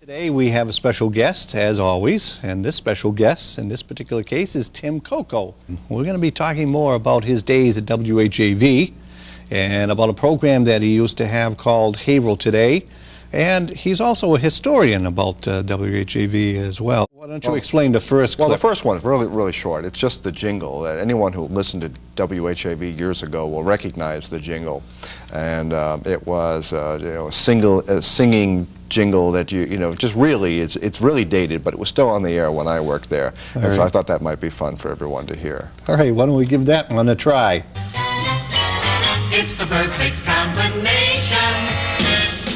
Today we have a special guest, as always, and this special guest in this particular case is Tim Coco. We're going to be talking more about his days at WHAV and about a program that he used to have called Haverhill Today. And he's also a historian about WHAV as well. Why don't you explain the first clip? Well, the first one is really short. It's just the jingle. That anyone who listened to WHAV years ago will recognize the jingle. And it was a singing jingle that just really, it's really dated, but it was still on the air when I worked there. And so I thought that might be fun for everyone to hear. All right, why don't we give that one a try? It's the perfect combination.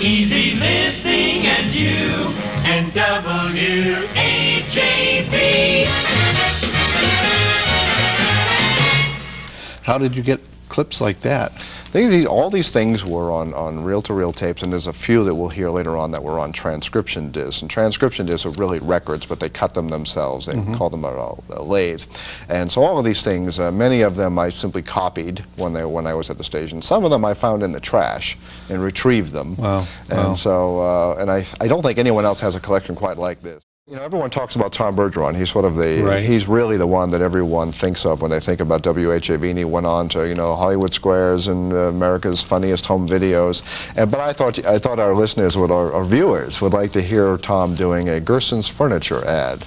Easy listening and you and WHAV. How did you get clips like that? All these things were on reel-to-reel tapes, and there's a few that we'll hear later on that were on transcription discs. And transcription discs are really records, but they cut them themselves. They call them a lathe. And so all of these things, many of them I simply copied when I was at the station. Some of them I found in the trash and retrieved them. Wow. And so, I don't think anyone else has a collection quite like this. Everyone talks about Tom Bergeron. He's sort of he's really the one that everyone thinks of when they think about WHAV, and he went on to, Hollywood Squares and America's Funniest Home Videos. But I thought our listeners, our viewers, would like to hear Tom doing a Gerson's Furniture ad.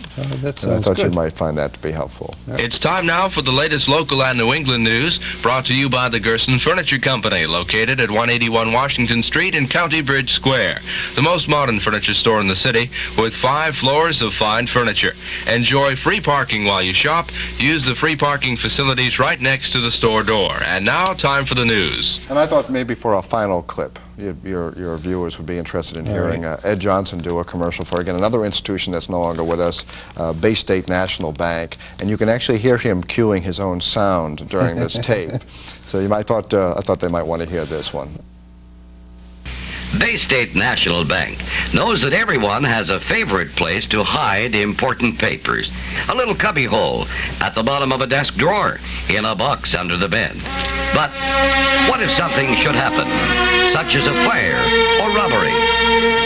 That sounds I thought good. you might find that to be helpful. It's time now for the latest local and New England news, brought to you by the Gerson Furniture Company, located at 181 Washington Street in County Bridge Square. The most modern furniture store in the city, with 5 floors of fine furniture. Enjoy free parking while you shop. Use the free parking facilities right next to the store door. And now, time for the news. And I thought maybe for a final clip, your viewers would be interested in hearing Ed Johnson do a commercial for, again, another institution that's no longer with us, Bay State National Bank. And you can actually hear him cueing his own sound during this tape. So I thought they might want to hear this one. Bay State National Bank knows that everyone has a favorite place to hide important papers. A little cubby hole at the bottom of a desk drawer, in a box under the bed. But what if something should happen, such as a fire or robbery?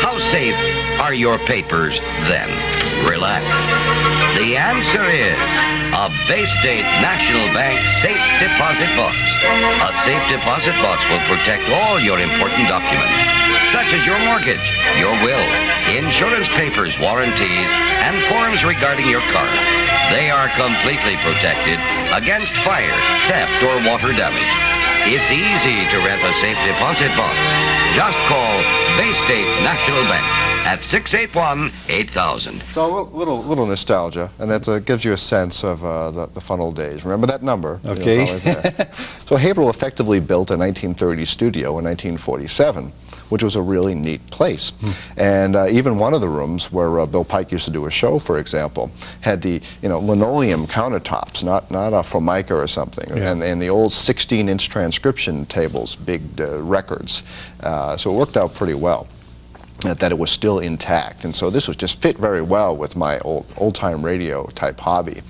How safe are your papers then? Relax. The answer is a Bay State National Bank safe deposit box. A safe deposit box will protect all your important documents, such as your mortgage, your will, insurance papers, warranties, and forms regarding your car. They are completely protected against fire, theft, or water damage. It's easy to rent a safe deposit box. Just call Bay State National Bank at 681-8000. So a little nostalgia, and that gives you a sense of the fun old days. Remember that number? Okay. It's always there. So Haverhill effectively built a 1930 studio in 1947. Which was a really neat place. And even one of the rooms where Bill Pike used to do a show, for example, had the linoleum countertops, not a Formica or something, and the old 16-inch transcription tables, big records. So it worked out pretty well that it was still intact. And so this was just fit very well with my old-time radio type hobby.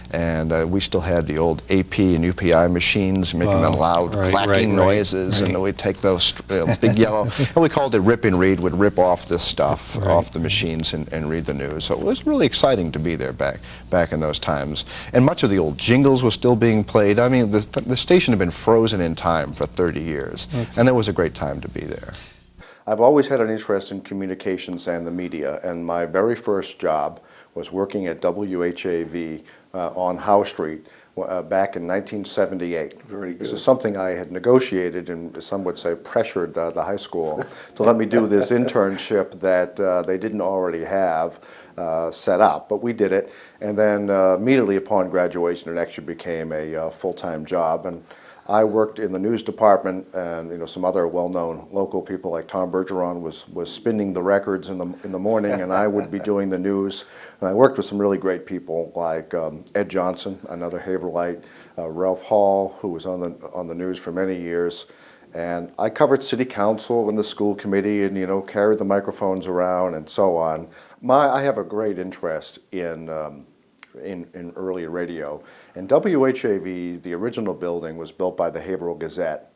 And we still had the old AP and UPI machines making them loud clacking noises, and we'd take those big yellow, and we called it rip and read, would rip off this stuff off the machines and read the news. So it was really exciting to be there back in those times. And much of the old jingles were still being played. I mean, the station had been frozen in time for 30 years, and it was a great time to be there. I've always had an interest in communications and the media, and my very first job was working at WHAV on Howe Street back in 1978. This is something I had negotiated, and some would say pressured the high school to let me do this internship that they didn't already have set up, but we did it. And then immediately upon graduation, it actually became a full-time job. And I worked in the news department, and some other well-known local people like Tom Bergeron was spinning the records in the morning, and I would be doing the news. And I worked with some really great people like Ed Johnson, another Haverhillite, Ralph Hall, who was on the news for many years, and I covered city council and the school committee, and carried the microphones around and so on. I have a great interest in early radio. And WHAV, the original building, was built by the Haverhill Gazette.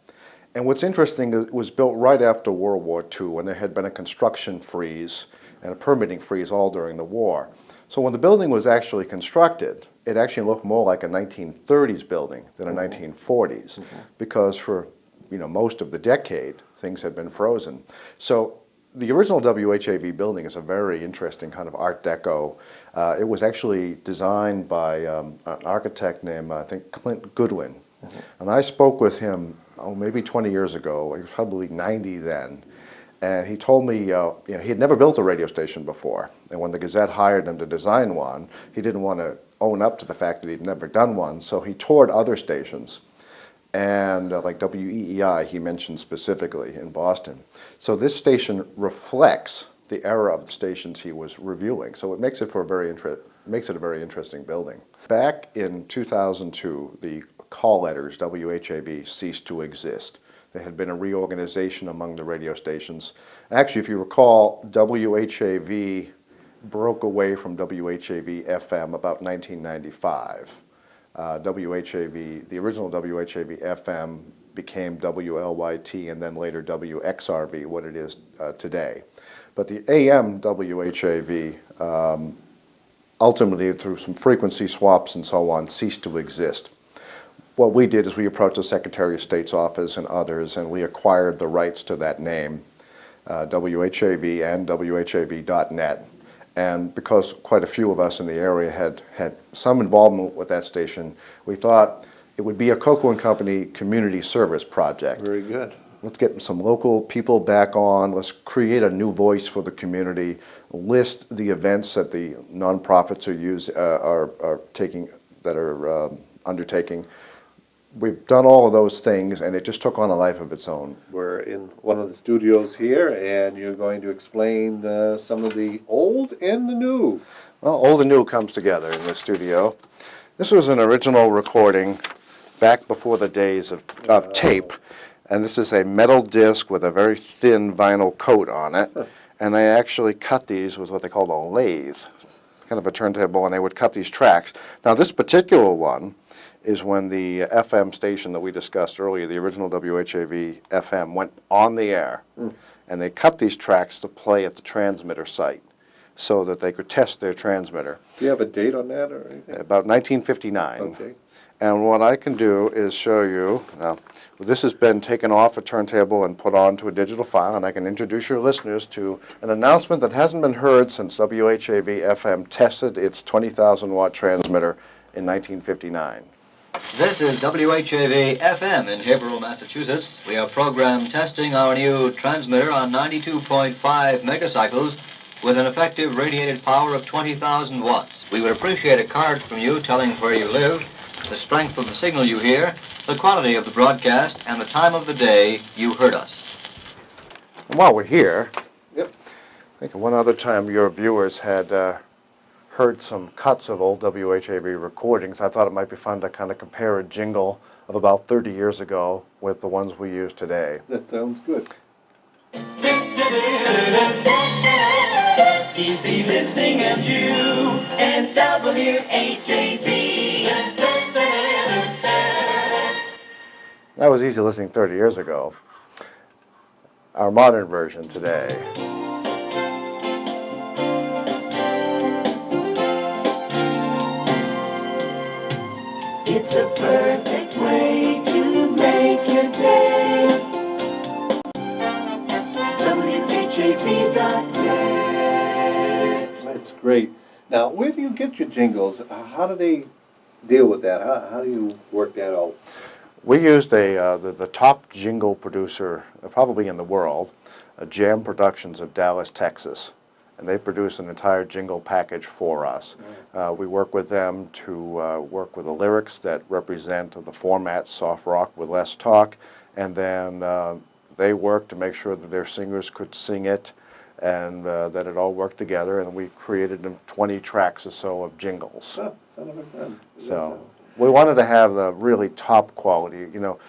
And what's interesting, it was built right after World War II, when there had been a construction freeze and a permitting freeze all during the war. So when the building was actually constructed, it actually looked more like a 1930s building than a 1940s, because for most of the decade, things had been frozen. So the original WHAV building is a very interesting kind of Art Deco. It was actually designed by an architect named, I think, Clint Goodwin. And I spoke with him, maybe 20 years ago. He was probably 90 then. And he told me he had never built a radio station before. And when the Gazette hired him to design one, he didn't want to own up to the fact that he'd never done one. So he toured other stations. And like WEEI, he mentioned specifically in Boston. So this station reflects the era of the stations he was reviewing. So it makes it a very interesting building. Back in 2002, the call letters WHAV ceased to exist. There had been a reorganization among the radio stations. Actually, if you recall, WHAV broke away from WHAV FM about 1995. WHAV, the original WHAV FM became WLYT and then later WXRV, what it is today. But the AM WHAV, ultimately through some frequency swaps and so on, ceased to exist. What we did is we approached the Secretary of State's office and others, and we acquired the rights to that name, WHAV and WHAV.net. And because quite a few of us in the area had some involvement with that station, we thought it would be a Coco & Company community service project. Very good. Let's get some local people back on. Let's create a new voice for the community. List the events that the nonprofits are undertaking. We've done all of those things, and it just took on a life of its own. We're in one of the studios here, and you're going to explain some of the old and the new. Well, old and new comes together in the studio. This was an original recording back before the days of tape, and this is a metal disc with a very thin vinyl coat on it, and they actually cut these with what they called a lathe, kind of a turntable, and they would cut these tracks. Now, this particular one is when the FM station that we discussed earlier, the original WHAV FM, went on the air, and they cut these tracks to play at the transmitter site so that they could test their transmitter. Do you have a date on that or anything? About 1959. Okay. And what I can do is show you, now, this has been taken off a turntable and put onto a digital file, and I can introduce your listeners to an announcement that hasn't been heard since WHAV FM tested its 20,000 watt transmitter in 1959. This is WHAV FM in Haverhill, Massachusetts. We are program testing our new transmitter on 92.5 megacycles with an effective radiated power of 20,000 watts. We would appreciate a card from you telling where you live, the strength of the signal you hear, the quality of the broadcast, and the time of the day you heard us. And while we're here, I think one other time your viewers had heard some cuts of old WHAV recordings. I thought it might be fun to kind of compare a jingle of about 30 years ago with the ones we use today. That sounds good. Easy listening and you and WHAV. That was easy listening 30 years ago. Our modern version today. It's a perfect way to make your day. WHAV.net. That's great. Now, where do you get your jingles? How do they deal with that? How do you work that out? We used the top jingle producer probably in the world, Jam Productions of Dallas, Texas. And they produce an entire jingle package for us. We work with them to work with the lyrics that represent the format, soft rock with less talk, and then they work to make sure that their singers could sing it and that it all worked together, and we created 20 tracks or so of jingles. Oh, son of a gun. So we wanted to have the really top quality. You know,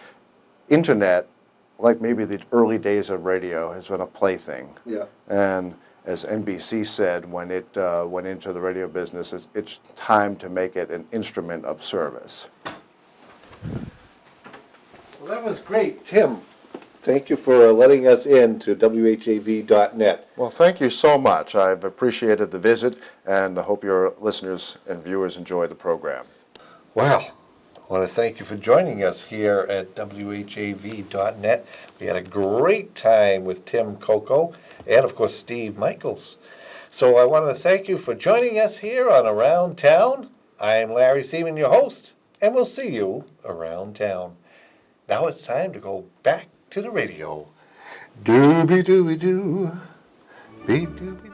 internet, like maybe the early days of radio, has been a plaything. Yeah. And as NBC said when it went into the radio business, it's time to make it an instrument of service. Well, that was great, Tim. thank you for letting us in to WHAV.net. Well, thank you so much. I've appreciated the visit, and I hope your listeners and viewers enjoy the program. Well, I want to thank you for joining us here at WHAV.net. We had a great time with Tim Coco and, of course, Steve Michaels. So I want to thank you for joining us here on Around Town. I'm Larry Seaman, your host, and we'll see you around town. Now it's time to go back to the radio. Dooby dooby doo, be dooby.